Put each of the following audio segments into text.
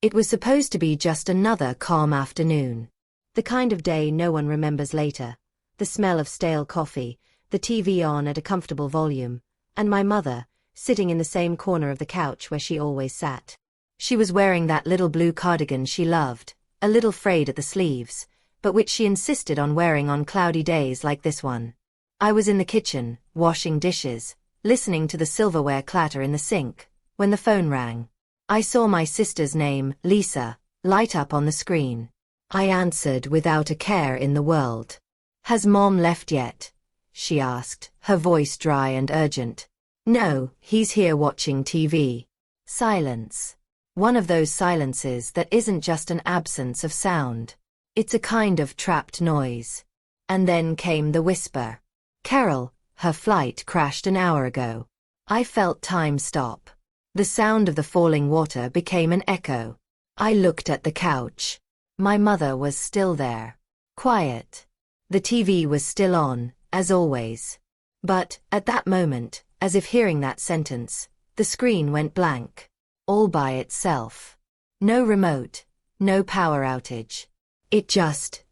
It was supposed to be just another calm afternoon. The kind of day no one remembers later. The smell of stale coffee, the TV on at a comfortable volume, and my mother, sitting in the same corner of the couch where she always sat. She was wearing that little blue cardigan she loved, a little frayed at the sleeves, but which she insisted on wearing on cloudy days like this one. I was in the kitchen, washing dishes, listening to the silverware clatter in the sink, when the phone rang. I saw my sister's name, Lisa, light up on the screen. I answered without a care in the world. "Has Mom left yet?" she asked, her voice dry and urgent. "No, he's here watching TV." Silence. One of those silences that isn't just an absence of sound. It's a kind of trapped noise. And then came the whisper. "Carol, her flight crashed an hour ago." I felt time stop. The sound of the falling water became an echo. I looked at the couch. My mother was still there. Quiet. The TV was still on, as always. But, at that moment, as if hearing that sentence, the screen went blank. All by itself. No remote, no power outage. It just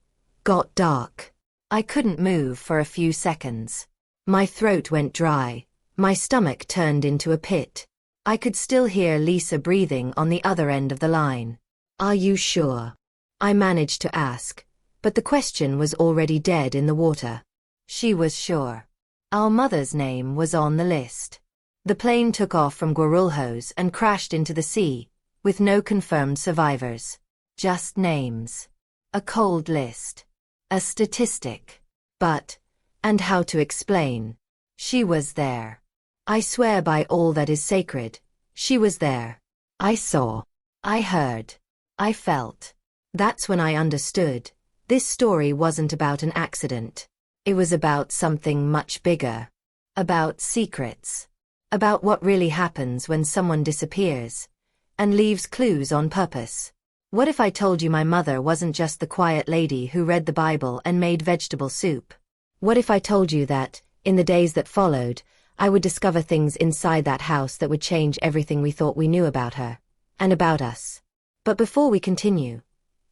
got dark. I couldn't move for a few seconds. My throat went dry. My stomach turned into a pit. I could still hear Lisa breathing on the other end of the line. "Are you sure?" I managed to ask, but the question was already dead in the water. She was sure. Our mother's name was on the list. The plane took off from Guarulhos and crashed into the sea, with no confirmed survivors. Just names. A cold list. A statistic. But, and how to explain? She was there. I swear by all that is sacred, she was there. I saw. I heard. I felt. That's when I understood. This story wasn't about an accident. It was about something much bigger. About secrets. About what really happens when someone disappears and leaves clues on purpose. What if I told you my mother wasn't just the quiet lady who read the Bible and made vegetable soup? What if I told you that, in the days that followed, I would discover things inside that house that would change everything we thought we knew about her, and about us? But before we continue,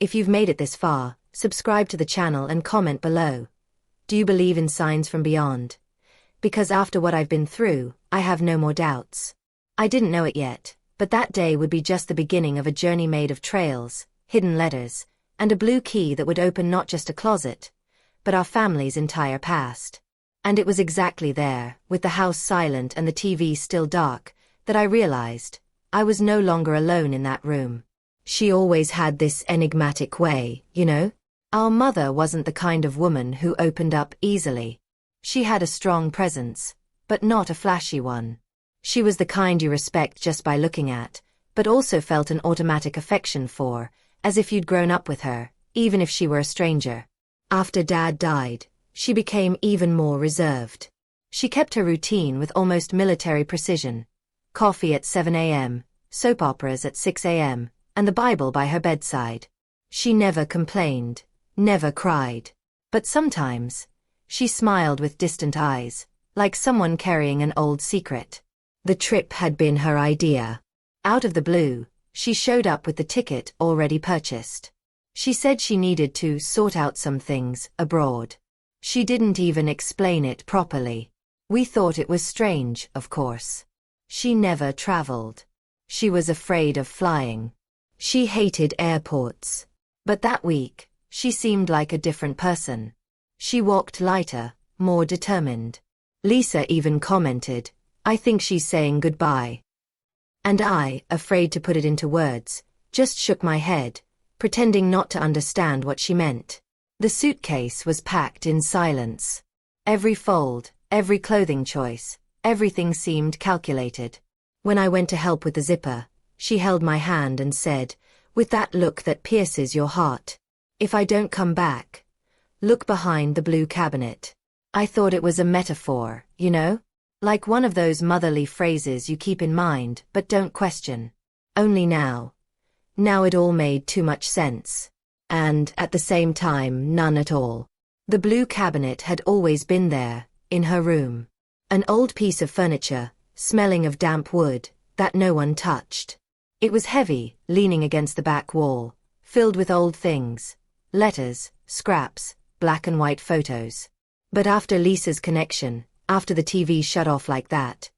if you've made it this far, subscribe to the channel and comment below. Do you believe in signs from beyond? Because after what I've been through, I have no more doubts. I didn't know it yet, but that day would be just the beginning of a journey made of trails, hidden letters, and a blue key that would open not just a closet, but our family's entire past. And it was exactly there, with the house silent and the TV still dark, that I realized I was no longer alone in that room. She always had this enigmatic way, you know? Our mother wasn't the kind of woman who opened up easily. She had a strong presence, but not a flashy one. She was the kind you respect just by looking at, but also felt an automatic affection for, as if you'd grown up with her, even if she were a stranger. After Dad died, she became even more reserved. She kept her routine with almost military precision. Coffee at 7 a.m., soap operas at 6 a.m., and the Bible by her bedside. She never complained, never cried. But sometimes, she smiled with distant eyes, like someone carrying an old secret. The trip had been her idea. Out of the blue, she showed up with the ticket already purchased. She said she needed to sort out some things abroad. She didn't even explain it properly. We thought it was strange, of course. She never traveled. She was afraid of flying. She hated airports. But that week, she seemed like a different person. She walked lighter, more determined. Lisa even commented, "I think she's saying goodbye." And I, afraid to put it into words, just shook my head, pretending not to understand what she meant. The suitcase was packed in silence. Every fold, every clothing choice, everything seemed calculated. When I went to help with the zipper, she held my hand and said, with that look that pierces your heart, "If I don't come back, look behind the blue cabinet." I thought it was a metaphor, you know? Like one of those motherly phrases you keep in mind but don't question. Only now it all made too much sense. And, at the same time, none at all. The blue cabinet had always been there, in her room. An old piece of furniture, smelling of damp wood, that no one touched. It was heavy, leaning against the back wall, filled with old things, letters, scraps, black and white photos. But after Lisa's connection, after the TV shut off like that,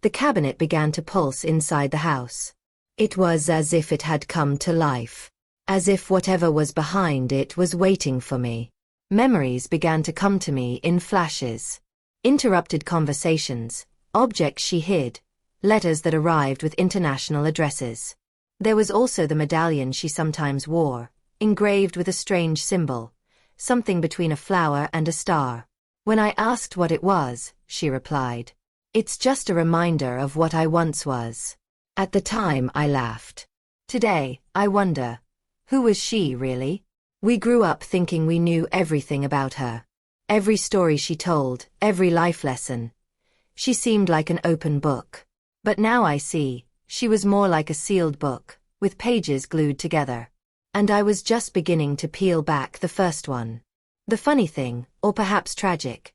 the cabinet began to pulse inside the house. It was as if it had come to life. As if whatever was behind it was waiting for me. Memories began to come to me in flashes. Interrupted conversations, objects she hid, letters that arrived with international addresses. There was also the medallion she sometimes wore, engraved with a strange symbol, something between a flower and a star. When I asked what it was, she replied, "It's just a reminder of what I once was." At the time I laughed. Today, I wonder, who was she really? We grew up thinking we knew everything about her. Every story she told, every life lesson. She seemed like an open book. But now I see, she was more like a sealed book, with pages glued together. And I was just beginning to peel back the first one. The funny thing, or perhaps tragic,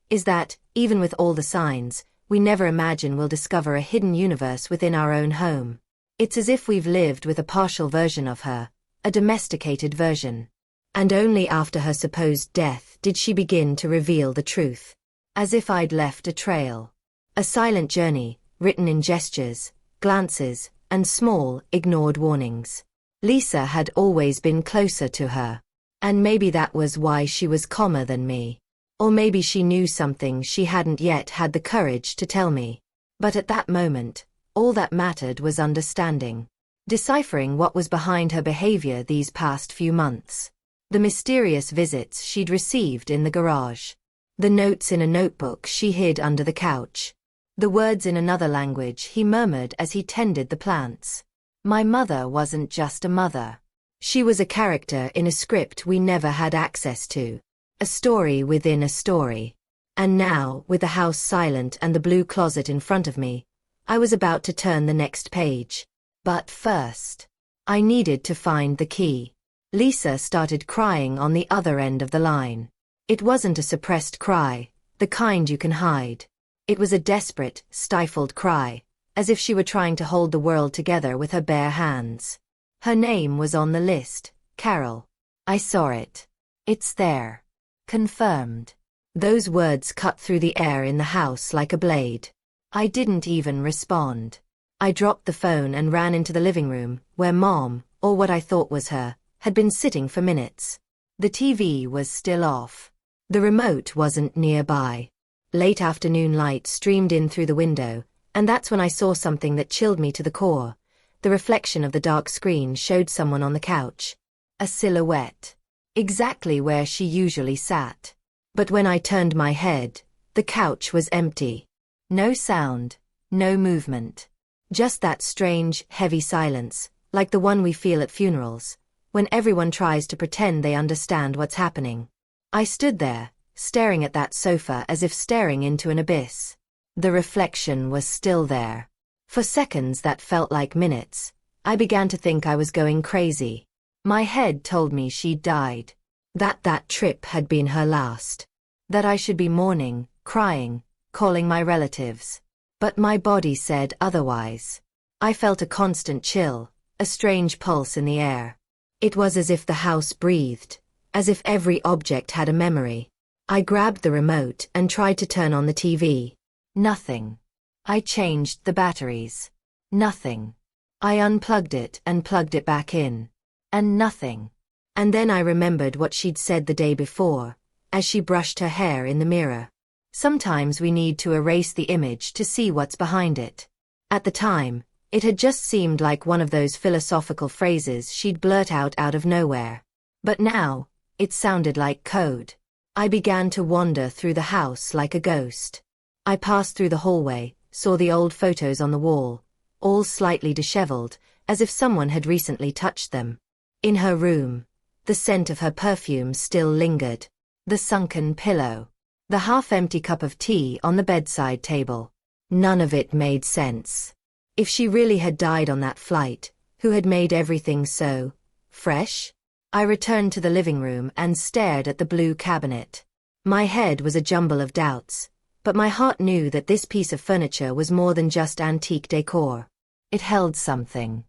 is that, even with all the signs, we never imagine we'll discover a hidden universe within our own home. It's as if we've lived with a partial version of her, a domesticated version. And only after her supposed death did she begin to reveal the truth. As if I'd left a trail. A silent journey, written in gestures, glances, and small, ignored warnings. Lisa had always been closer to her. And maybe that was why she was calmer than me. Or maybe she knew something she hadn't yet had the courage to tell me. But at that moment, all that mattered was understanding. Deciphering what was behind her behavior these past few months. The mysterious visits she'd received in the garage. The notes in a notebook she hid under the couch. The words in another language he murmured as he tended the plants. My mother wasn't just a mother. She was a character in a script we never had access to. A story within a story. And now, with the house silent and the blue closet in front of me, I was about to turn the next page. But first, I needed to find the key. Lisa started crying on the other end of the line. It wasn't a suppressed cry, the kind you can hide. It was a desperate, stifled cry, as if she were trying to hold the world together with her bare hands. Her name was on the list, Carol. I saw it. It's there. Confirmed. Those words cut through the air in the house like a blade. I didn't even respond. I dropped the phone and ran into the living room, where Mom, or what I thought was her, had been sitting for minutes. The TV was still off. The remote wasn't nearby. Late afternoon light streamed in through the window, and that's when I saw something that chilled me to the core. The reflection of the dark screen showed someone on the couch. A silhouette. Exactly where she usually sat. But when I turned my head, the couch was empty. No sound, no movement. Just that strange, heavy silence, like the one we feel at funerals, when everyone tries to pretend they understand what's happening. I stood there, staring at that sofa as if staring into an abyss. The reflection was still there. For seconds that felt like minutes, I began to think I was going crazy. My head told me she'd died. That trip had been her last. That I should be mourning, crying, calling my relatives. But my body said otherwise. I felt a constant chill, a strange pulse in the air. It was as if the house breathed, as if every object had a memory. I grabbed the remote and tried to turn on the TV. Nothing. I changed the batteries. Nothing. I unplugged it and plugged it back in. And nothing. And then I remembered what she'd said the day before, as she brushed her hair in the mirror. Sometimes we need to erase the image to see what's behind it. At the time, it had just seemed like one of those philosophical phrases she'd blurt out of nowhere. But now, it sounded like code. I began to wander through the house like a ghost. I passed through the hallway, saw the old photos on the wall, all slightly disheveled, as if someone had recently touched them. In her room, the scent of her perfume still lingered. The sunken pillow. The half-empty cup of tea on the bedside table. None of it made sense. If she really had died on that flight, who had made everything so fresh? I returned to the living room and stared at the blue cabinet. My head was a jumble of doubts, but my heart knew that this piece of furniture was more than just antique decor. It held something.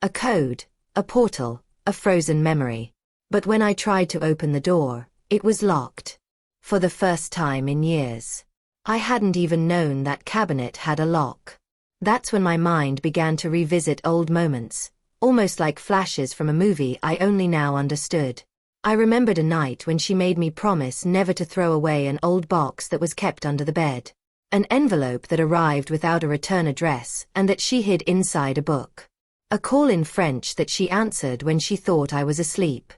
A code, a portal, a frozen memory. But when I tried to open the door, it was locked. For the first time in years. I hadn't even known that cabinet had a lock. That's when my mind began to revisit old moments, almost like flashes from a movie I only now understood. I remembered a night when she made me promise never to throw away an old box that was kept under the bed. An envelope that arrived without a return address and that she hid inside a book. A call in French that she answered when she thought I was asleep.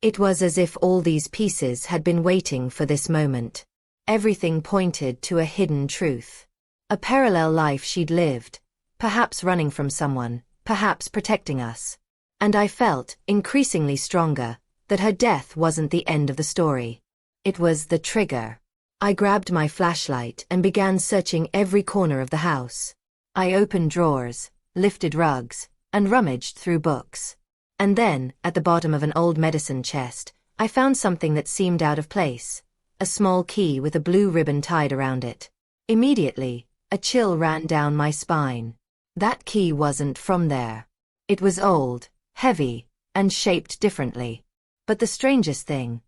It was as if all these pieces had been waiting for this moment. Everything pointed to a hidden truth. A parallel life she'd lived, perhaps running from someone, perhaps protecting us. And I felt, increasingly stronger, that her death wasn't the end of the story. It was the trigger. I grabbed my flashlight and began searching every corner of the house. I opened drawers, lifted rugs, and rummaged through books. And then, at the bottom of an old medicine chest, I found something that seemed out of place. A small key with a blue ribbon tied around it. Immediately, a chill ran down my spine. That key wasn't from there. It was old, heavy, and shaped differently. But the strangest thing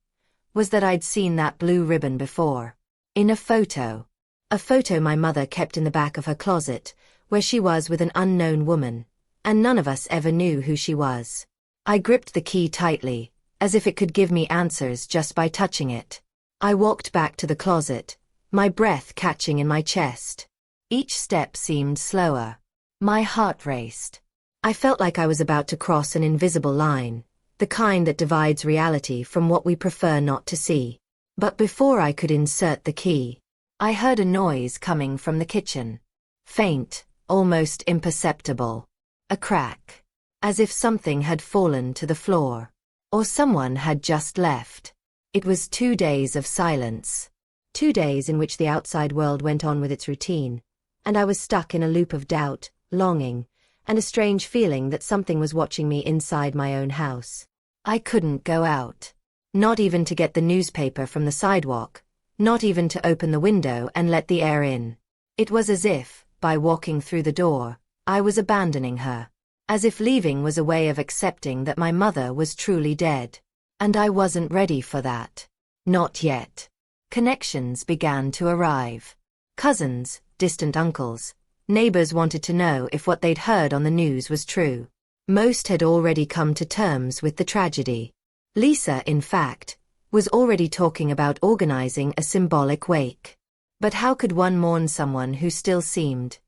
was that I'd seen that blue ribbon before. In a photo. A photo my mother kept in the back of her closet, where she was with an unknown woman, and none of us ever knew who she was. I gripped the key tightly, as if it could give me answers just by touching it. I walked back to the closet, my breath catching in my chest. Each step seemed slower. My heart raced. I felt like I was about to cross an invisible line, the kind that divides reality from what we prefer not to see. But before I could insert the key, I heard a noise coming from the kitchen. Faint, almost imperceptible. A crack. As if something had fallen to the floor. Or someone had just left. It was 2 days of silence. 2 days in which the outside world went on with its routine, and I was stuck in a loop of doubt, longing, and a strange feeling that something was watching me inside my own house. I couldn't go out. Not even to get the newspaper from the sidewalk. Not even to open the window and let the air in. It was as if, by walking through the door, I was abandoning her. As if leaving was a way of accepting that my mother was truly dead. And I wasn't ready for that. Not yet. Connections began to arrive. Cousins, distant uncles, neighbors wanted to know if what they'd heard on the news was true. Most had already come to terms with the tragedy. Lisa, in fact, was already talking about organizing a symbolic wake. But how could one mourn someone who still seemed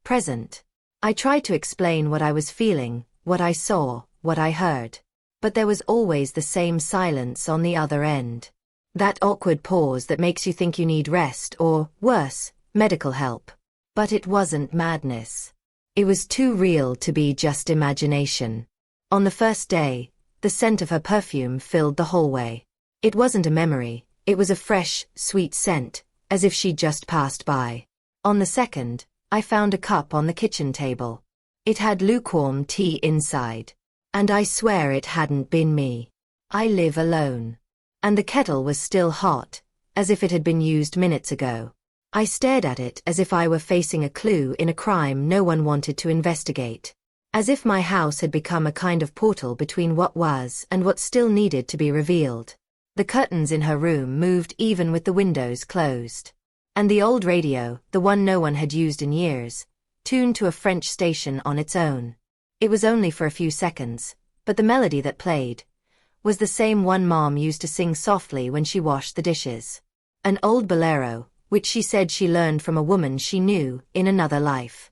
present? I tried to explain what I was feeling, what I saw, what I heard. But there was always the same silence on the other end. That awkward pause that makes you think you need rest or, worse, medical help. But it wasn't madness. It was too real to be just imagination. On the first day, the scent of her perfume filled the hallway. It wasn't a memory, it was a fresh, sweet scent, as if she'd just passed by. On the second, I found a cup on the kitchen table. It had lukewarm tea inside. And I swear it hadn't been me. I live alone. And the kettle was still hot, as if it had been used minutes ago. I stared at it as if I were facing a clue in a crime no one wanted to investigate. As if my house had become a kind of portal between what was and what still needed to be revealed. The curtains in her room moved even with the windows closed. And the old radio, the one no one had used in years, tuned to a French station on its own. It was only for a few seconds, but the melody that played was the same one Mom used to sing softly when she washed the dishes. An old bolero, which she said she learned from a woman she knew in another life.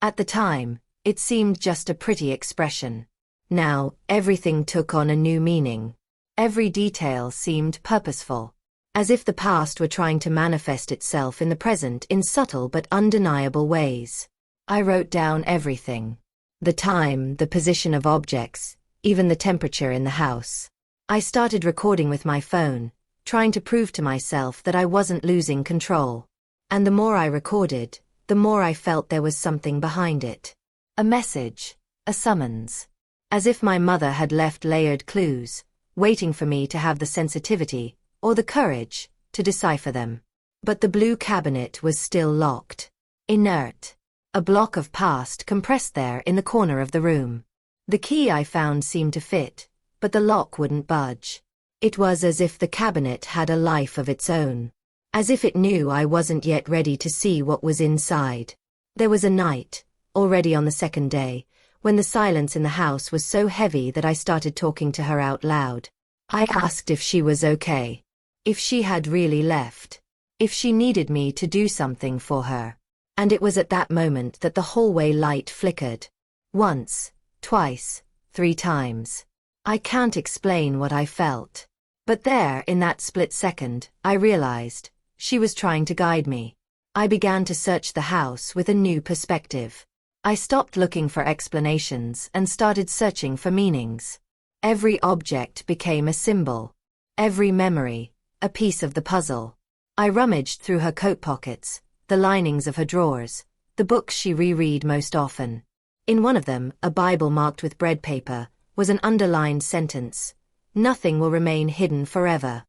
At the time, it seemed just a pretty expression. Now, everything took on a new meaning. Every detail seemed purposeful. As if the past were trying to manifest itself in the present in subtle but undeniable ways. I wrote down everything. The time, the position of objects, even the temperature in the house. I started recording with my phone, trying to prove to myself that I wasn't losing control. And the more I recorded, the more I felt there was something behind it. A message, a summons. As if my mother had left layered clues, waiting for me to have the sensitivity, or the courage, to decipher them. But the blue cabinet was still locked. Inert. A block of past compressed there in the corner of the room. The key I found seemed to fit, but the lock wouldn't budge. It was as if the cabinet had a life of its own. As if it knew I wasn't yet ready to see what was inside. There was a night, already on the second day, when the silence in the house was so heavy that I started talking to her out loud. I asked if she was okay. If she had really left. If she needed me to do something for her. And it was at that moment that the hallway light flickered. Once, twice, 3 times. I can't explain what I felt. But there, in that split second, I realized, she was trying to guide me. I began to search the house with a new perspective. I stopped looking for explanations and started searching for meanings. Every object became a symbol. Every memory, a piece of the puzzle. I rummaged through her coat pockets, the linings of her drawers, the books she reread most often. In one of them, a Bible marked with bread paper, was an underlined sentence. Nothing will remain hidden forever.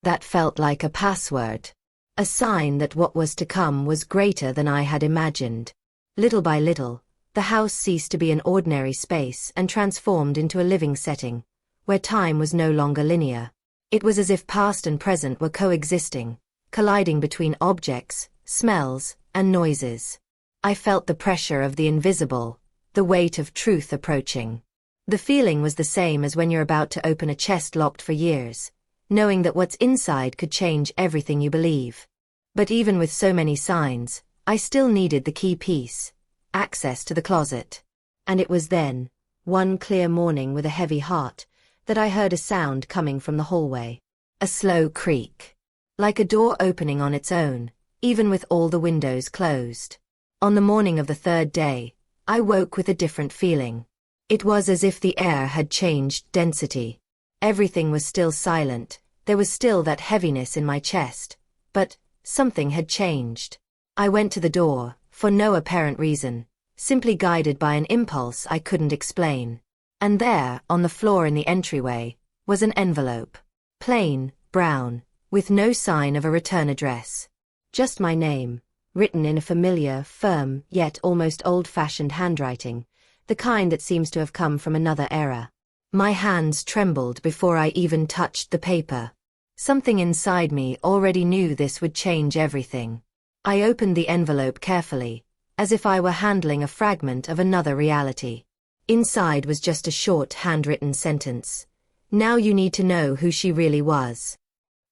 That felt like a password. A sign that what was to come was greater than I had imagined. Little by little, the house ceased to be an ordinary space and transformed into a living setting, where time was no longer linear. It was as if past and present were coexisting, colliding between objects, smells, and noises. I felt the pressure of the invisible, the weight of truth approaching. The feeling was the same as when you're about to open a chest locked for years, knowing that what's inside could change everything you believe. But even with so many signs, I still needed the key piece, access to the closet. And it was then, one clear morning with a heavy heart, that I heard a sound coming from the hallway. A slow creak. Like a door opening on its own, even with all the windows closed. On the morning of the 3rd day, I woke with a different feeling. It was as if the air had changed density. Everything was still silent, there was still that heaviness in my chest, but something had changed. I went to the door, for no apparent reason, simply guided by an impulse I couldn't explain. And there, on the floor in the entryway, was an envelope. Plain, brown, with no sign of a return address. Just my name, written in a familiar, firm, yet almost old-fashioned handwriting, the kind that seems to have come from another era. My hands trembled before I even touched the paper. Something inside me already knew this would change everything. I opened the envelope carefully, as if I were handling a fragment of another reality. Inside was just a short handwritten sentence. Now you need to know who she really was.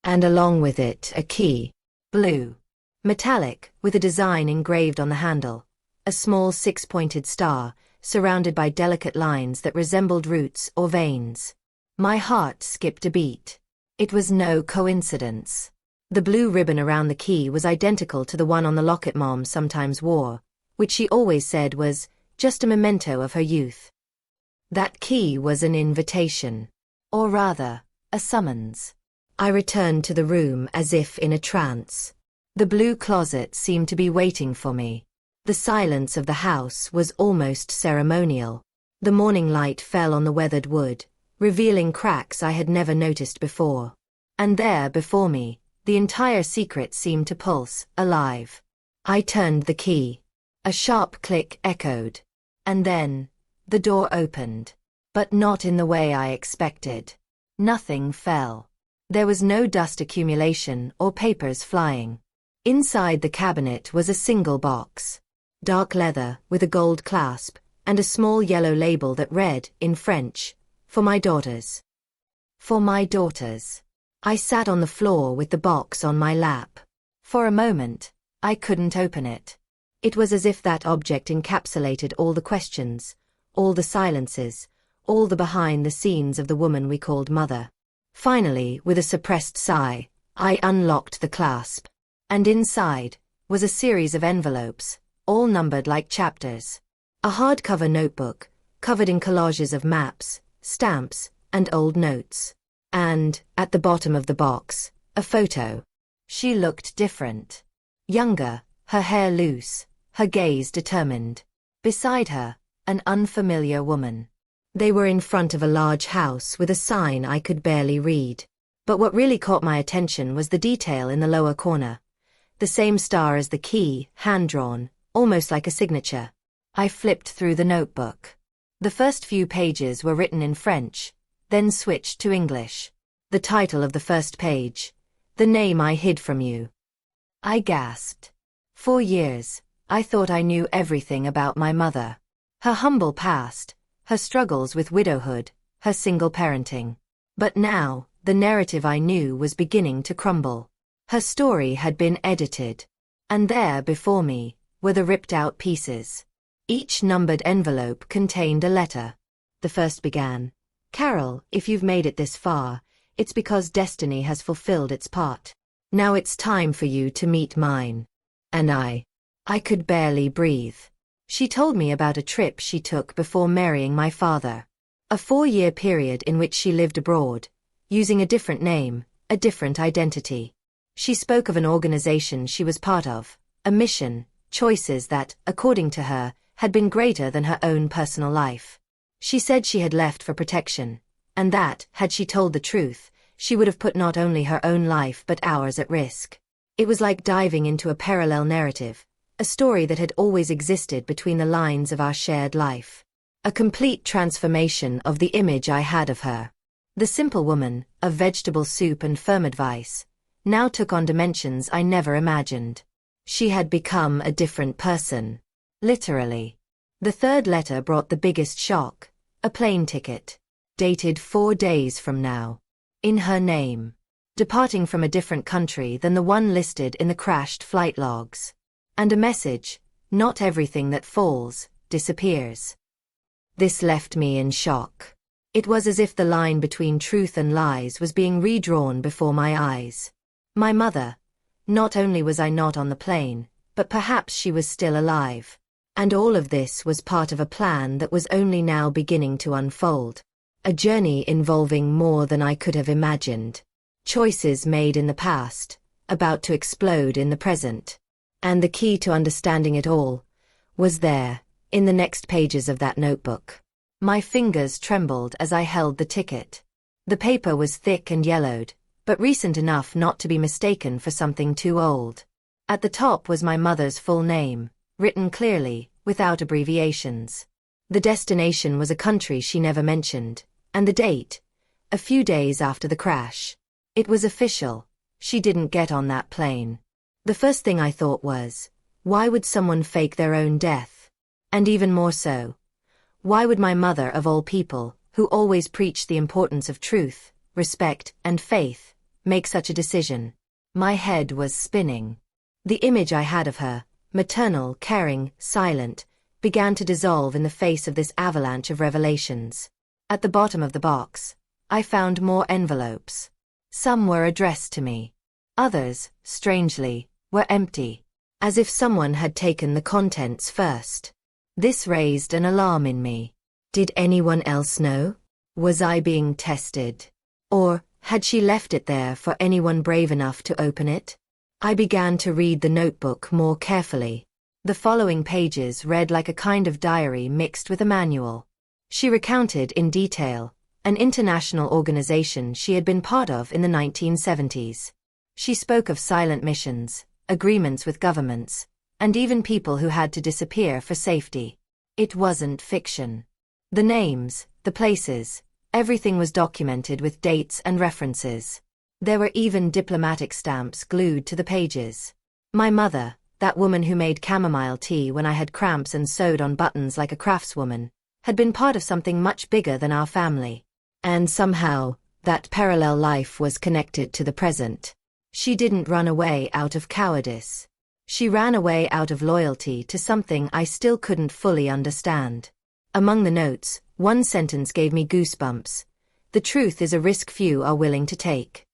And along with it, a key. Blue. Metallic, with a design engraved on the handle. A small 6-pointed star, surrounded by delicate lines that resembled roots or veins. My heart skipped a beat. It was no coincidence. The blue ribbon around the key was identical to the one on the locket Mom sometimes wore, which she always said was just a memento of her youth. That key was an invitation. Or rather, a summons. I returned to the room as if in a trance. The blue closet seemed to be waiting for me. The silence of the house was almost ceremonial. The morning light fell on the weathered wood, revealing cracks I had never noticed before. And there, before me, the entire secret seemed to pulse, alive. I turned the key. A sharp click echoed. And then, the door opened. But not in the way I expected. Nothing fell. There was no dust accumulation or papers flying. Inside the cabinet was a single box. Dark leather, with a gold clasp, and a small yellow label that read, in French, "For my daughters." For my daughters. I sat on the floor with the box on my lap. For a moment, I couldn't open it. It was as if that object encapsulated all the questions, all the silences, all the behind the scenes of the woman we called Mother. Finally, with a suppressed sigh, I unlocked the clasp. And inside was a series of envelopes, all numbered like chapters. A hardcover notebook, covered in collages of maps, stamps, and old notes. And, at the bottom of the box, a photo. She looked different. Younger, her hair loose, her gaze determined. Beside her, an unfamiliar woman. They were in front of a large house with a sign I could barely read. But what really caught my attention was the detail in the lower corner. The same star as the key, hand-drawn, almost like a signature. I flipped through the notebook. The first few pages were written in French, then switched to English. The title of the first page, "The Name I Hid from You." I gasped. For years, I thought I knew everything about my mother. Her humble past, her struggles with widowhood, her single parenting. But now, the narrative I knew was beginning to crumble. Her story had been edited. And there, before me, were the ripped-out pieces. Each numbered envelope contained a letter. The first began, "Carol, if you've made it this far, it's because destiny has fulfilled its part. Now it's time for you to meet mine." And I could barely breathe. She told me about a trip she took before marrying my father. A 4-year period in which she lived abroad, using a different name, a different identity. She spoke of an organization she was part of, a mission, choices that, according to her, had been greater than her own personal life. She said she had left for protection, and that, had she told the truth, she would have put not only her own life but ours at risk. It was like diving into a parallel narrative, a story that had always existed between the lines of our shared life. A complete transformation of the image I had of her. The simple woman, of vegetable soup and firm advice, now took on dimensions I never imagined. She had become a different person. Literally. The third letter brought the biggest shock, a plane ticket, dated 4 days from now. In her name. Departing from a different country than the one listed in the crashed flight logs. And a message, "Not everything that falls, disappears." This left me in shock. It was as if the line between truth and lies was being redrawn before my eyes. My mother. Not only was I not on the plane, but perhaps she was still alive. And all of this was part of a plan that was only now beginning to unfold. A journey involving more than I could have imagined. Choices made in the past, about to explode in the present. And the key to understanding it all was there, in the next pages of that notebook. My fingers trembled as I held the ticket. The paper was thick and yellowed, but recent enough not to be mistaken for something too old. At the top was my mother's full name, written clearly, without abbreviations. The destination was a country she never mentioned, and the date, a few days after the crash. It was official. She didn't get on that plane. The first thing I thought was, why would someone fake their own death? And even more so, why would my mother of all people, who always preached the importance of truth, respect, and faith, make such a decision? My head was spinning. The image I had of her, maternal, caring, silent, began to dissolve in the face of this avalanche of revelations. At the bottom of the box, I found more envelopes. Some were addressed to me. Others, strangely, were empty, as if someone had taken the contents first. This raised an alarm in me. Did anyone else know? Was I being tested? Or had she left it there for anyone brave enough to open it? I began to read the notebook more carefully. The following pages read like a kind of diary mixed with a manual. She recounted in detail an international organization she had been part of in the 1970s. She spoke of silent missions, agreements with governments, and even people who had to disappear for safety. It wasn't fiction. The names, the places, everything was documented with dates and references. There were even diplomatic stamps glued to the pages. My mother, that woman who made chamomile tea when I had cramps and sewed on buttons like a craftswoman, had been part of something much bigger than our family. And somehow, that parallel life was connected to the present. She didn't run away out of cowardice. She ran away out of loyalty to something I still couldn't fully understand. Among the notes, one sentence gave me goosebumps. "The truth is a risk few are willing to take."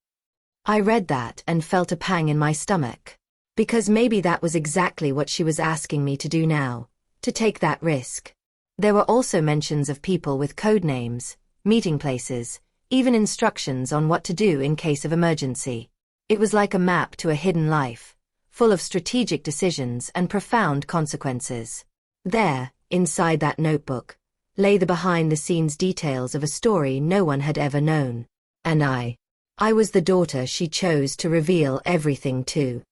I read that and felt a pang in my stomach. Because maybe that was exactly what she was asking me to do now, to take that risk. There were also mentions of people with code names, meeting places, even instructions on what to do in case of emergency. It was like a map to a hidden life, full of strategic decisions and profound consequences. There, inside that notebook, lay the behind-the-scenes details of a story no one had ever known. And I was the daughter she chose to reveal everything to.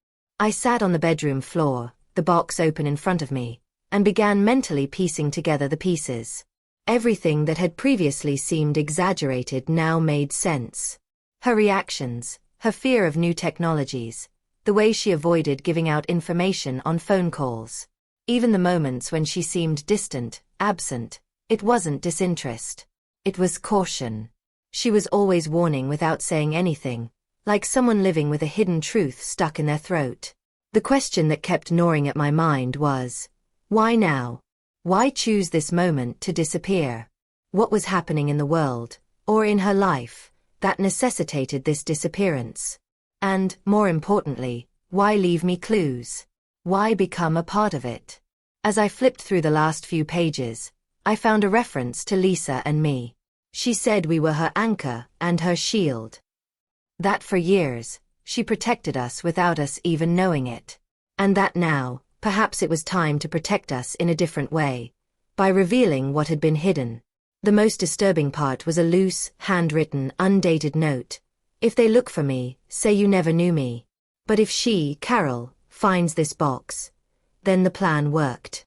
I sat on the bedroom floor, the box open in front of me, and began mentally piecing together the pieces. Everything that had previously seemed exaggerated now made sense. Her reactions, her fear of new technologies, the way she avoided giving out information on phone calls. Even the moments when she seemed distant, absent, it wasn't disinterest. It was caution. She was always warning without saying anything, like someone living with a hidden truth stuck in their throat. The question that kept gnawing at my mind was, why now? Why choose this moment to disappear? What was happening in the world, or in her life, that necessitated this disappearance? And, more importantly, why leave me clues? Why become a part of it? As I flipped through the last few pages, I found a reference to Lisa and me. She said we were her anchor and her shield. That for years, she protected us without us even knowing it. And that now, perhaps it was time to protect us in a different way, by revealing what had been hidden. The most disturbing part was a loose, handwritten, undated note. If they look for me, say you never knew me. But if she, Carol, finds this box, then the plan worked.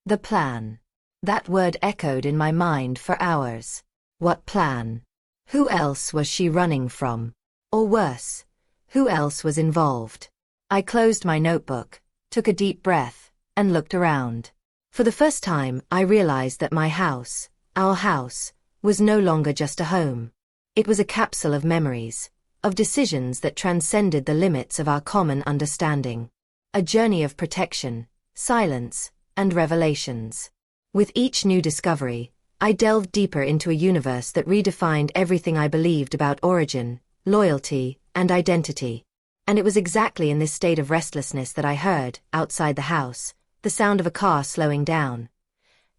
The plan. That word echoed in my mind for hours. What plan? Who else was she running from? Or worse, who else was involved? I closed my notebook, took a deep breath, and looked around. For the first time, I realized that my house, our house, was no longer just a home. It was a capsule of memories, of decisions that transcended the limits of our common understanding. A journey of protection, silence, and revelations. With each new discovery, I delved deeper into a universe that redefined everything I believed about origin, loyalty, and identity. And it was exactly in this state of restlessness that I heard, outside the house, the sound of a car slowing down.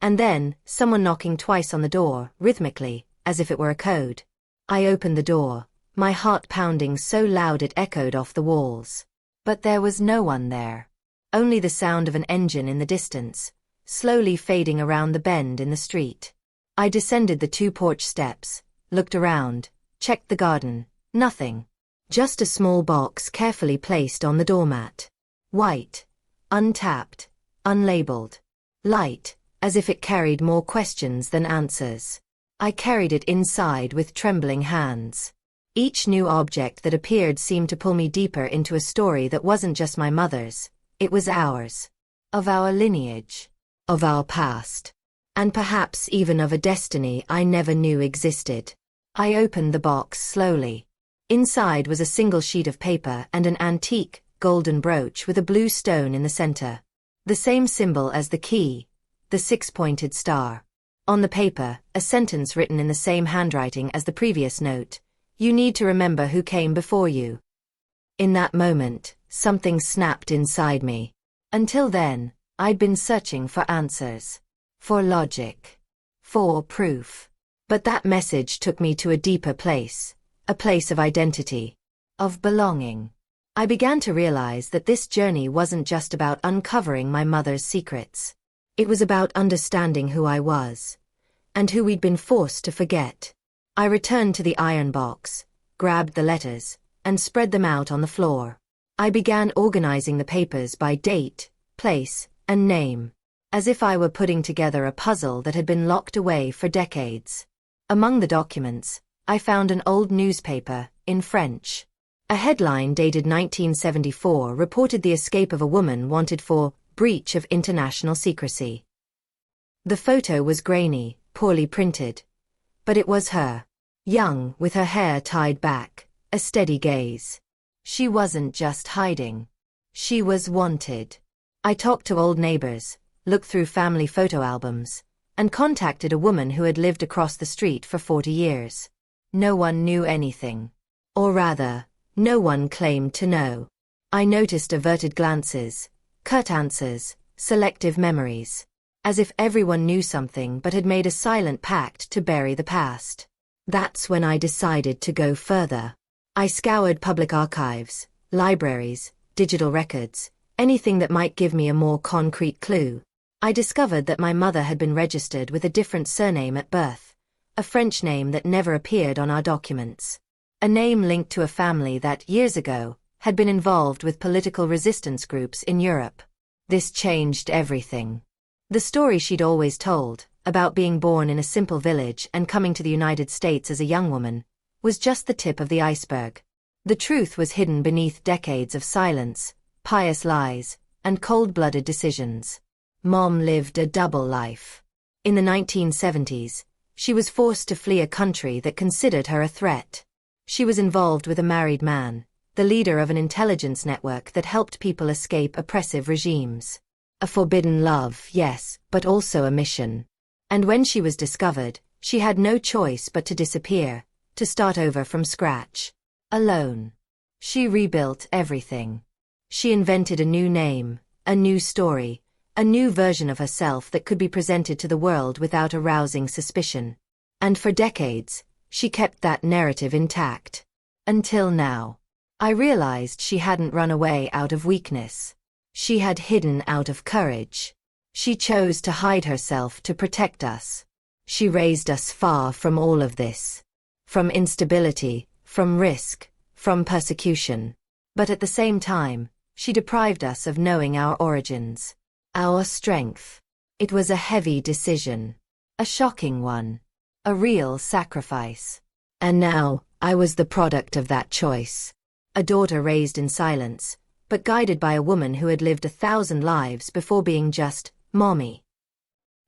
And then, someone knocking twice on the door, rhythmically, as if it were a code. I opened the door, my heart pounding so loud it echoed off the walls. But there was no one there. Only the sound of an engine in the distance, slowly fading around the bend in the street. I descended the 2 porch steps, looked around, checked the garden, nothing. Just a small box carefully placed on the doormat. White, untapped, unlabeled. Light, as if it carried more questions than answers. I carried it inside with trembling hands. Each new object that appeared seemed to pull me deeper into a story that wasn't just my mother's, it was ours. Of our lineage. Of our past. And perhaps even of a destiny I never knew existed. I opened the box slowly. Inside was a single sheet of paper and an antique, golden brooch with a blue stone in the center. The same symbol as the key, the 6-pointed star. On the paper, a sentence written in the same handwriting as the previous note. You need to remember who came before you. In that moment, something snapped inside me. Until then, I'd been searching for answers. For logic. For proof. But that message took me to a deeper place. A place of identity. Of belonging. I began to realize that this journey wasn't just about uncovering my mother's secrets. It was about understanding who I was. And who we'd been forced to forget. I returned to the iron box, grabbed the letters, and spread them out on the floor. I began organizing the papers by date, place, and name. As if I were putting together a puzzle that had been locked away for decades. Among the documents, I found an old newspaper, in French. A headline dated 1974 reported the escape of a woman wanted for breach of international secrecy. The photo was grainy, poorly printed. But it was her. Young, with her hair tied back, a steady gaze. She wasn't just hiding. She was wanted. I talked to old neighbors, looked through family photo albums, and contacted a woman who had lived across the street for 40 years. No one knew anything. Or rather, no one claimed to know. I noticed averted glances, curt answers, selective memories. As if everyone knew something but had made a silent pact to bury the past. That's when I decided to go further. I scoured public archives, libraries, digital records, anything that might give me a more concrete clue. I discovered that my mother had been registered with a different surname at birth. A French name that never appeared on our documents. A name linked to a family that, years ago, had been involved with political resistance groups in Europe. This changed everything. The story she'd always told, about being born in a simple village and coming to the United States as a young woman, was just the tip of the iceberg. The truth was hidden beneath decades of silence, pious lies, and cold-blooded decisions. Mom lived a double life. In the 1970s, she was forced to flee a country that considered her a threat. She was involved with a married man, the leader of an intelligence network that helped people escape oppressive regimes. A forbidden love, yes, but also a mission. And when she was discovered, she had no choice but to disappear, to start over from scratch. Alone. She rebuilt everything. She invented a new name, a new story, a new version of herself that could be presented to the world without arousing suspicion. And for decades, she kept that narrative intact. Until now. I realized she hadn't run away out of weakness. She had hidden out of courage. She chose to hide herself to protect us. She raised us far from all of this. From instability, from risk, from persecution. But at the same time, she deprived us of knowing our origins. Our strength. It was a heavy decision. A shocking one. A real sacrifice. And now, I was the product of that choice. A daughter raised in silence, but guided by a woman who had lived 1,000 lives before being just Mommy.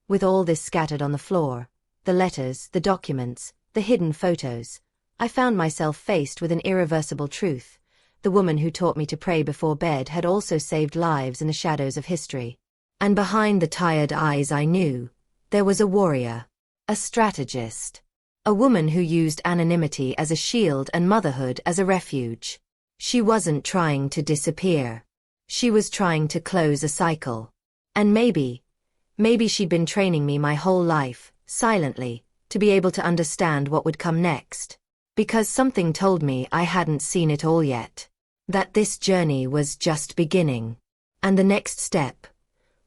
With all this scattered on the floor, the letters, the documents, the hidden photos, I found myself faced with an irreversible truth. The woman who taught me to pray before bed had also saved lives in the shadows of history. And behind the tired eyes I knew, there was a warrior, a strategist, a woman who used anonymity as a shield and motherhood as a refuge. She wasn't trying to disappear. She was trying to close a cycle. And maybe she'd been training me my whole life, silently, to be able to understand what would come next. Because something told me I hadn't seen it all yet. That this journey was just beginning. And the next step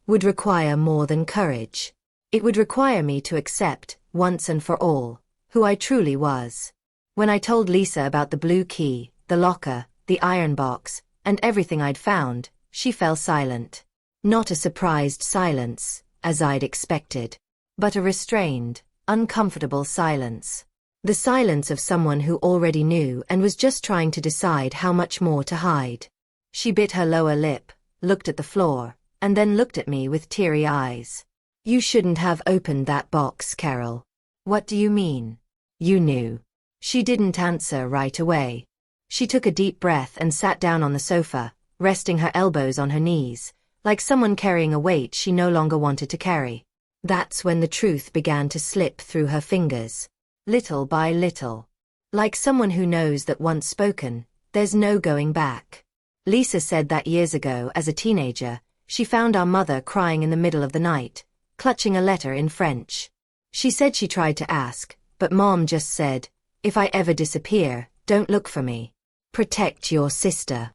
would require more than courage. It would require me to accept, once and for all, who I truly was. When I told Lisa about the blue key, the locker, the iron box, and everything I'd found, she fell silent. Not a surprised silence, as I'd expected, but a restrained, uncomfortable silence. The silence of someone who already knew and was just trying to decide how much more to hide. She bit her lower lip, looked at the floor, and then looked at me with teary eyes. "You shouldn't have opened that box, Carol." "What do you mean?" "You knew." She didn't answer right away. She took a deep breath and sat down on the sofa, resting her elbows on her knees, like someone carrying a weight she no longer wanted to carry. That's when the truth began to slip through her fingers. Little by little. Like someone who knows that once spoken, there's no going back. Lisa said that years ago, as a teenager, she found our mother crying in the middle of the night, clutching a letter in French. She said she tried to ask, but Mom just said, "If I ever disappear, don't look for me. Protect your sister."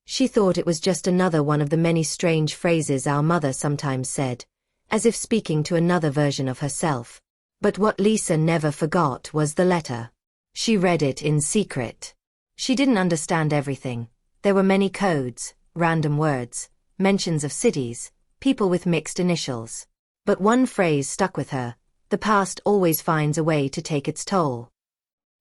She thought it was just another one of the many strange phrases our mother sometimes said, as if speaking to another version of herself. But what Lisa never forgot was the letter. She read it in secret. She didn't understand everything. There were many codes, random words, mentions of cities, people with mixed initials. But one phrase stuck with her: the past always finds a way to take its toll.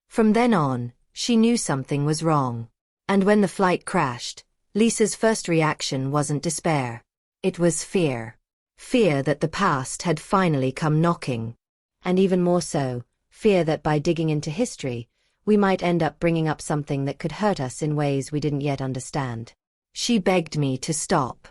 From then on, she knew something was wrong. And when the flight crashed, Lisa's first reaction wasn't despair. It was fear. Fear that the past had finally come knocking. And even more so, fear that by digging into history, we might end up bringing up something that could hurt us in ways we didn't yet understand. She begged me to stop.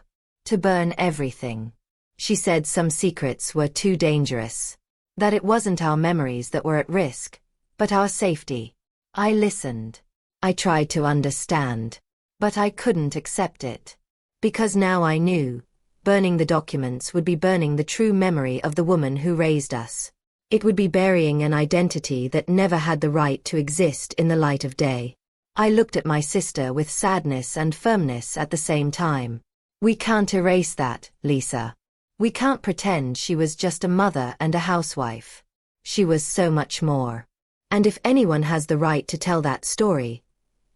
To burn everything. She said some secrets were too dangerous. That it wasn't our memories that were at risk, but our safety. I listened. I tried to understand. But I couldn't accept it. Because now I knew, burning the documents would be burning the true memory of the woman who raised us. It would be burying an identity that never had the right to exist in the light of day. I looked at my sister with sadness and firmness at the same time. We can't erase that, Lisa. We can't pretend she was just a mother and a housewife. She was so much more. And if anyone has the right to tell that story,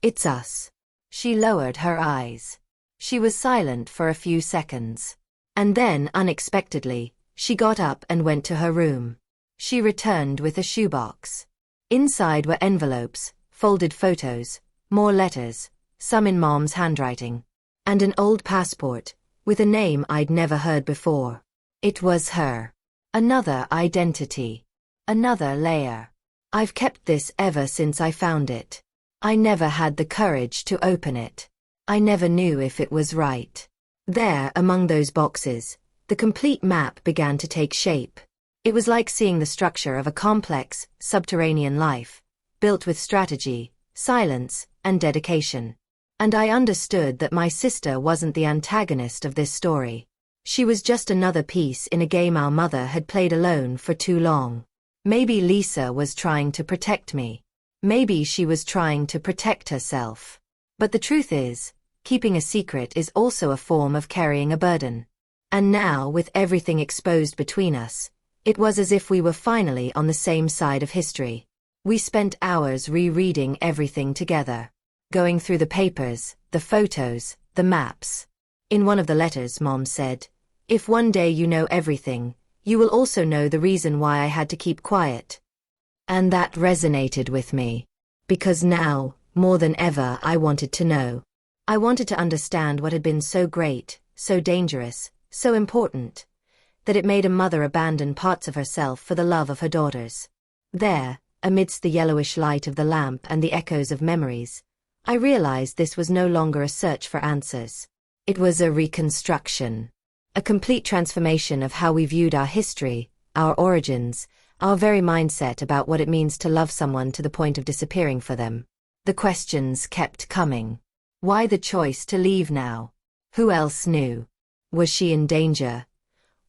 it's us. She lowered her eyes. She was silent for a few seconds. And then, unexpectedly, she got up and went to her room. She returned with a shoebox. Inside were envelopes, folded photos, more letters, some in Mom's handwriting, and an old passport, with a name I'd never heard before. It was her. Another identity. Another layer. I've kept this ever since I found it. I never had the courage to open it. I never knew if it was right. There, among those boxes, the complete map began to take shape. It was like seeing the structure of a complex, subterranean life, built with strategy, silence, and dedication. And I understood that my sister wasn't the antagonist of this story. She was just another piece in a game our mother had played alone for too long. Maybe Lisa was trying to protect me. Maybe she was trying to protect herself. But the truth is, keeping a secret is also a form of carrying a burden. And now, with everything exposed between us, it was as if we were finally on the same side of history. We spent hours rereading everything together, going through the papers, the photos, the maps. In one of the letters, Mom said, "If one day you know everything, you will also know the reason why I had to keep quiet." And that resonated with me. Because now, more than ever, I wanted to know. I wanted to understand what had been so great, so dangerous, so important, that it made a mother abandon parts of herself for the love of her daughters. There, amidst the yellowish light of the lamp and the echoes of memories, I realized this was no longer a search for answers. It was a reconstruction. A complete transformation of how we viewed our history, our origins, our very mindset about what it means to love someone to the point of disappearing for them. The questions kept coming. Why the choice to leave now? Who else knew? Was she in danger?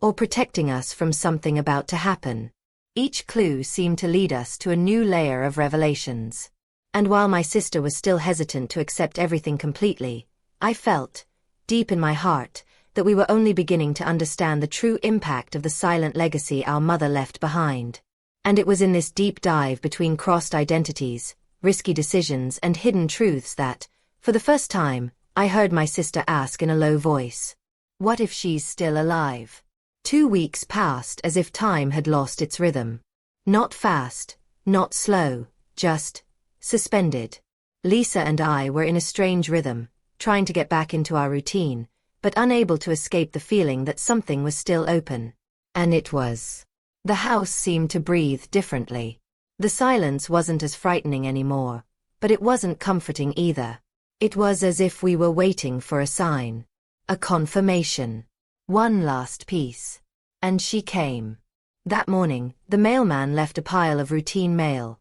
Or protecting us from something about to happen? Each clue seemed to lead us to a new layer of revelations. And while my sister was still hesitant to accept everything completely, I felt, deep in my heart, that we were only beginning to understand the true impact of the silent legacy our mother left behind. And it was in this deep dive between crossed identities, risky decisions, and hidden truths that, for the first time, I heard my sister ask in a low voice, "What if she's still alive?" 2 weeks passed as if time had lost its rhythm. Not fast, not slow, just suspended. Lisa and I were in a strange rhythm, trying to get back into our routine, but unable to escape the feeling that something was still open. And it was. The house seemed to breathe differently. The silence wasn't as frightening anymore, but it wasn't comforting either. It was as if we were waiting for a sign. A confirmation. One last piece. And she came. That morning, the mailman left a pile of routine mail.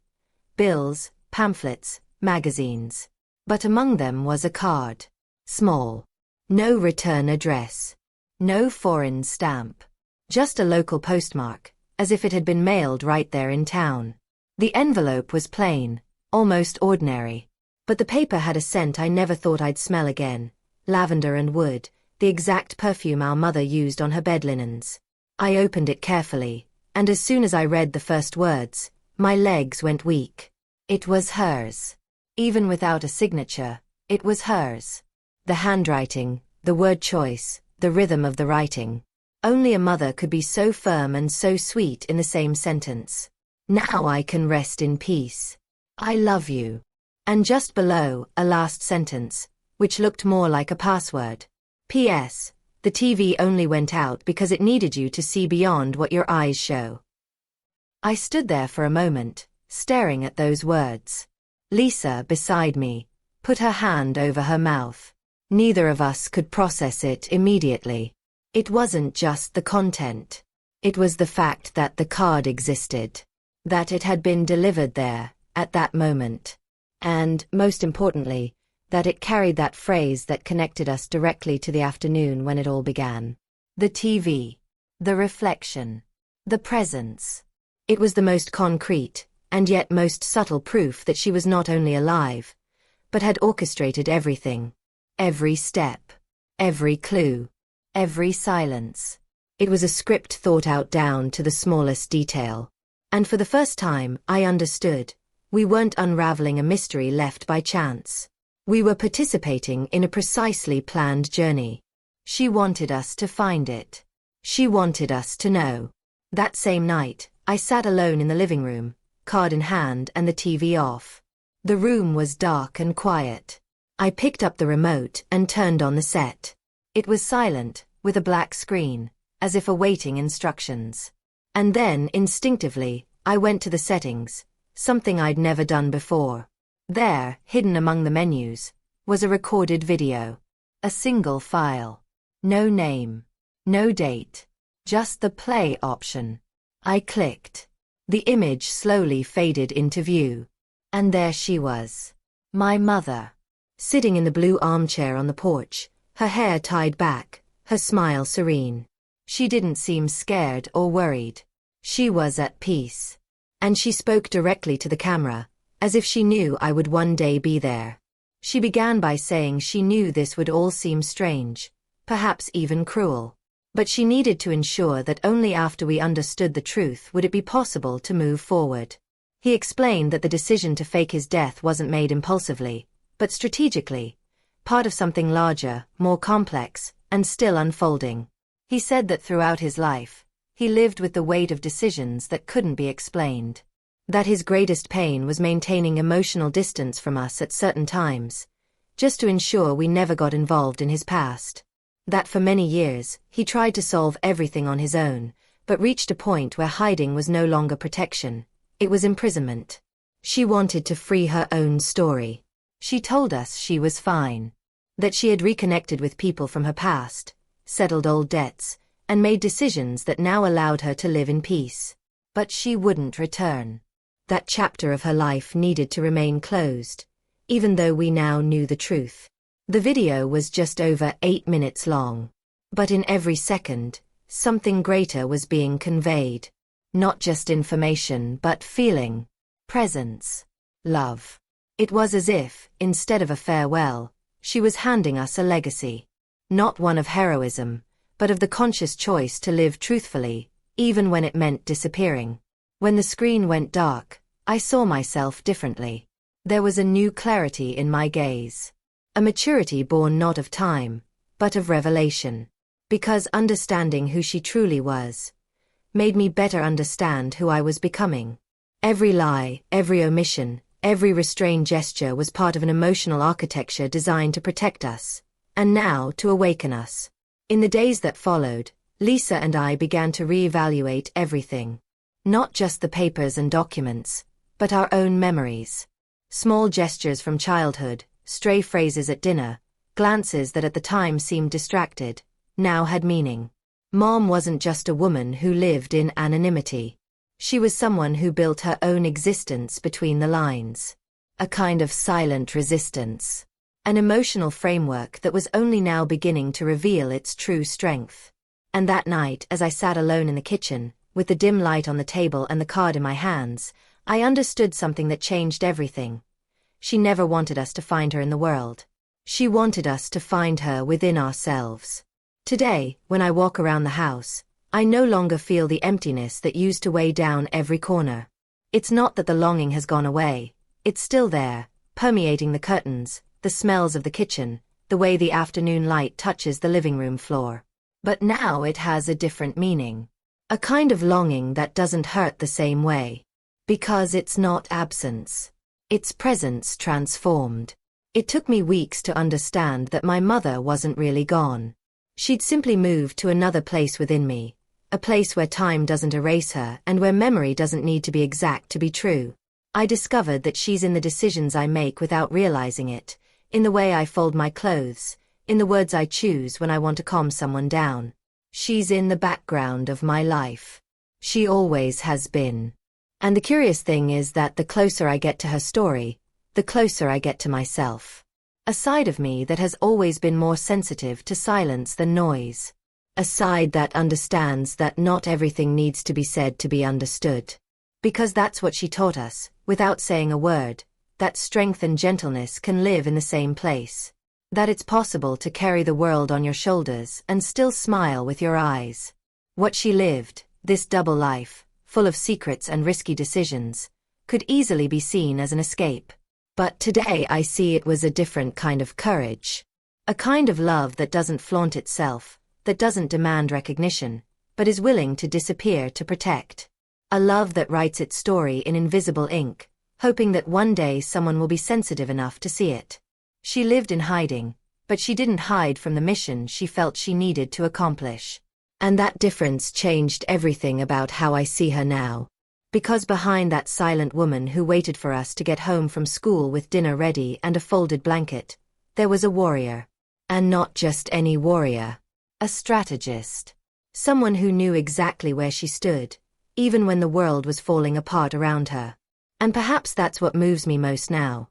Bills, pamphlets, magazines. But among them was a card. Small. No return address. No foreign stamp. Just a local postmark, as if it had been mailed right there in town. The envelope was plain, almost ordinary. But the paper had a scent I never thought I'd smell again. Lavender and wood, the exact perfume our mother used on her bed linens. I opened it carefully, and as soon as I read the first words, my legs went weak. It was hers. Even without a signature, it was hers. The handwriting, the word choice, the rhythm of the writing. Only a mother could be so firm and so sweet in the same sentence. Now I can rest in peace. I love you. And just below, a last sentence, which looked more like a password. P.S. The TV only went out because it needed you to see beyond what your eyes show. I stood there for a moment, staring at those words. Lisa, beside me, put her hand over her mouth. Neither of us could process it immediately. It wasn't just the content. It was the fact that the card existed. That it had been delivered there, at that moment. And, most importantly, that it carried that phrase that connected us directly to the afternoon when it all began. The TV. The reflection. The presence. It was the most concrete, and yet most subtle proof that she was not only alive, but had orchestrated everything. Every step. Every clue. Every silence. It was a script thought out down to the smallest detail. And for the first time, I understood. We weren't unraveling a mystery left by chance. We were participating in a precisely planned journey. She wanted us to find it. She wanted us to know. That same night, I sat alone in the living room, card in hand and the TV off. The room was dark and quiet. I picked up the remote and turned on the set. It was silent, with a black screen, as if awaiting instructions. And then, instinctively, I went to the settings, something I'd never done before. There, hidden among the menus, was a recorded video. A single file. No name. No date. Just the play option. I clicked. The image slowly faded into view. And there she was. My mother. Sitting in the blue armchair on the porch, her hair tied back, her smile serene. She didn't seem scared or worried. She was at peace. And she spoke directly to the camera, as if she knew I would one day be there. She began by saying she knew this would all seem strange, perhaps even cruel. But she needed to ensure that only after we understood the truth would it be possible to move forward. He explained that the decision to fake his death wasn't made impulsively, but strategically, part of something larger, more complex, and still unfolding. He said that throughout his life, he lived with the weight of decisions that couldn't be explained. That his greatest pain was maintaining emotional distance from us at certain times, just to ensure we never got involved in his past. That for many years, he tried to solve everything on his own, but reached a point where hiding was no longer protection, it was imprisonment. She wanted to free her own story. She told us she was fine. That she had reconnected with people from her past, settled old debts, and made decisions that now allowed her to live in peace. But she wouldn't return. That chapter of her life needed to remain closed, even though we now knew the truth. The video was just over 8 minutes long. But in every second, something greater was being conveyed. Not just information but feeling, presence, love. It was as if, instead of a farewell, she was handing us a legacy. Not one of heroism, but of the conscious choice to live truthfully, even when it meant disappearing. When the screen went dark, I saw myself differently. There was a new clarity in my gaze. A maturity born not of time, but of revelation. Because understanding who she truly was, made me better understand who I was becoming. Every lie, every omission, every restrained gesture was part of an emotional architecture designed to protect us, and now to awaken us. In the days that followed, Lisa and I began to reevaluate everything. Not just the papers and documents, but our own memories. Small gestures from childhood, stray phrases at dinner, glances that at the time seemed distracted, now had meaning. Mom wasn't just a woman who lived in anonymity. She was someone who built her own existence between the lines. A kind of silent resistance. An emotional framework that was only now beginning to reveal its true strength. And that night, as I sat alone in the kitchen, with the dim light on the table and the card in my hands, I understood something that changed everything. She never wanted us to find her in the world. She wanted us to find her within ourselves. Today, when I walk around the house, I no longer feel the emptiness that used to weigh down every corner. It's not that the longing has gone away. It's still there, permeating the curtains, the smells of the kitchen, the way the afternoon light touches the living room floor. But now it has a different meaning. A kind of longing that doesn't hurt the same way. Because it's not absence. It's presence transformed. It took me weeks to understand that my mother wasn't really gone. She'd simply moved to another place within me, a place where time doesn't erase her and where memory doesn't need to be exact to be true. I discovered that she's in the decisions I make without realizing it, in the way I fold my clothes, in the words I choose when I want to calm someone down. She's in the background of my life. She always has been. And the curious thing is that the closer I get to her story, the closer I get to myself. A side of me that has always been more sensitive to silence than noise. A side that understands that not everything needs to be said to be understood. Because that's what she taught us, without saying a word, that strength and gentleness can live in the same place. That it's possible to carry the world on your shoulders and still smile with your eyes. What she lived, this double life, full of secrets and risky decisions, could easily be seen as an escape. But today I see it was a different kind of courage. A kind of love that doesn't flaunt itself, that doesn't demand recognition, but is willing to disappear to protect. A love that writes its story in invisible ink, hoping that one day someone will be sensitive enough to see it. She lived in hiding, but she didn't hide from the mission she felt she needed to accomplish. And that difference changed everything about how I see her now. Because behind that silent woman who waited for us to get home from school with dinner ready and a folded blanket, there was a warrior. And not just any warrior. A strategist. Someone who knew exactly where she stood, even when the world was falling apart around her. And perhaps that's what moves me most now.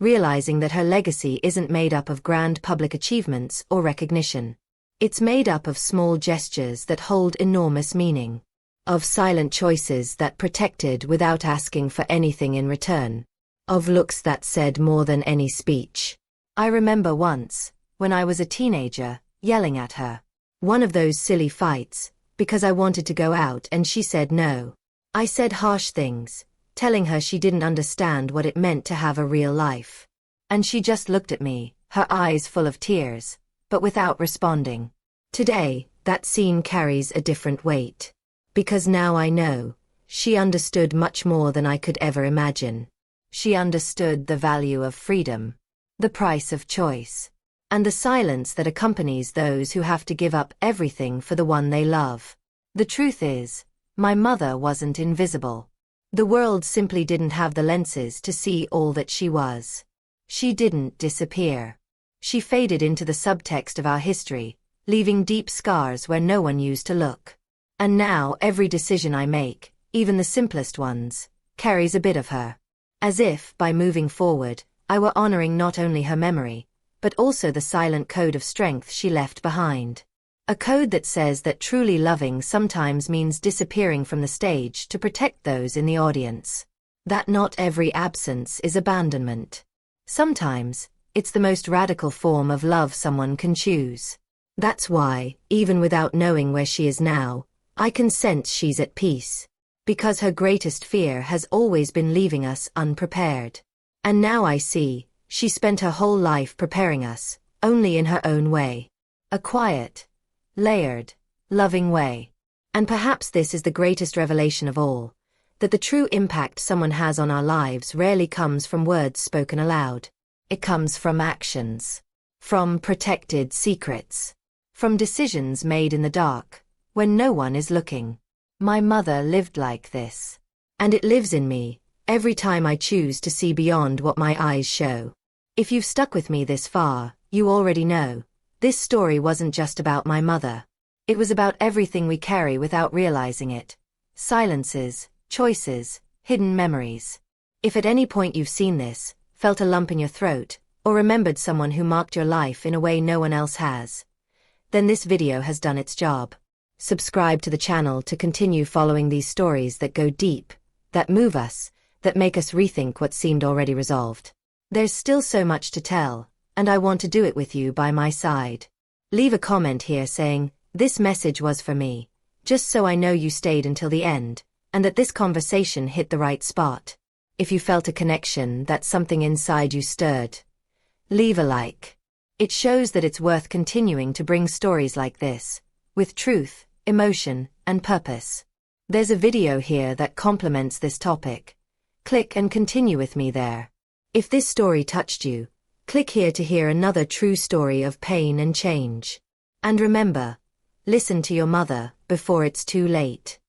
Realizing that her legacy isn't made up of grand public achievements or recognition. It's made up of small gestures that hold enormous meaning. Of silent choices that protected without asking for anything in return. Of looks that said more than any speech. I remember once, when I was a teenager, yelling at her. One of those silly fights, because I wanted to go out and she said no. I said harsh things, telling her she didn't understand what it meant to have a real life. And she just looked at me, her eyes full of tears, but without responding. Today, that scene carries a different weight. Because now I know, she understood much more than I could ever imagine. She understood the value of freedom, the price of choice, and the silence that accompanies those who have to give up everything for the one they love. The truth is, my mother wasn't invisible. The world simply didn't have the lenses to see all that she was. She didn't disappear. She faded into the subtext of our history, leaving deep scars where no one used to look. And now every decision I make, even the simplest ones, carries a bit of her. As if, by moving forward, I were honoring not only her memory, but also the silent code of strength she left behind. A code that says that truly loving sometimes means disappearing from the stage to protect those in the audience. That not every absence is abandonment. Sometimes, it's the most radical form of love someone can choose. That's why, even without knowing where she is now, I can sense she's at peace. Because her greatest fear has always been leaving us unprepared. And now I see, she spent her whole life preparing us, only in her own way. A quiet, layered, loving way. And perhaps this is the greatest revelation of all, that the true impact someone has on our lives rarely comes from words spoken aloud. It comes from actions. From protected secrets. From decisions made in the dark, when no one is looking. My mother lived like this. And it lives in me, every time I choose to see beyond what my eyes show. If you've stuck with me this far, you already know, this story wasn't just about my mother. It was about everything we carry without realizing it. Silences, choices, hidden memories. If at any point you've seen this, felt a lump in your throat, or remembered someone who marked your life in a way no one else has, then this video has done its job. Subscribe to the channel to continue following these stories that go deep, that move us, that make us rethink what seemed already resolved. There's still so much to tell, and I want to do it with you by my side. Leave a comment here saying, "This message was for me," just so I know you stayed until the end, and that this conversation hit the right spot. If you felt a connection, that something inside you stirred, leave a like. It shows that it's worth continuing to bring stories like this, with truth, emotion, and purpose. There's a video here that complements this topic. Click and continue with me there. If this story touched you, click here to hear another true story of pain and change. And remember, listen to your mother before it's too late.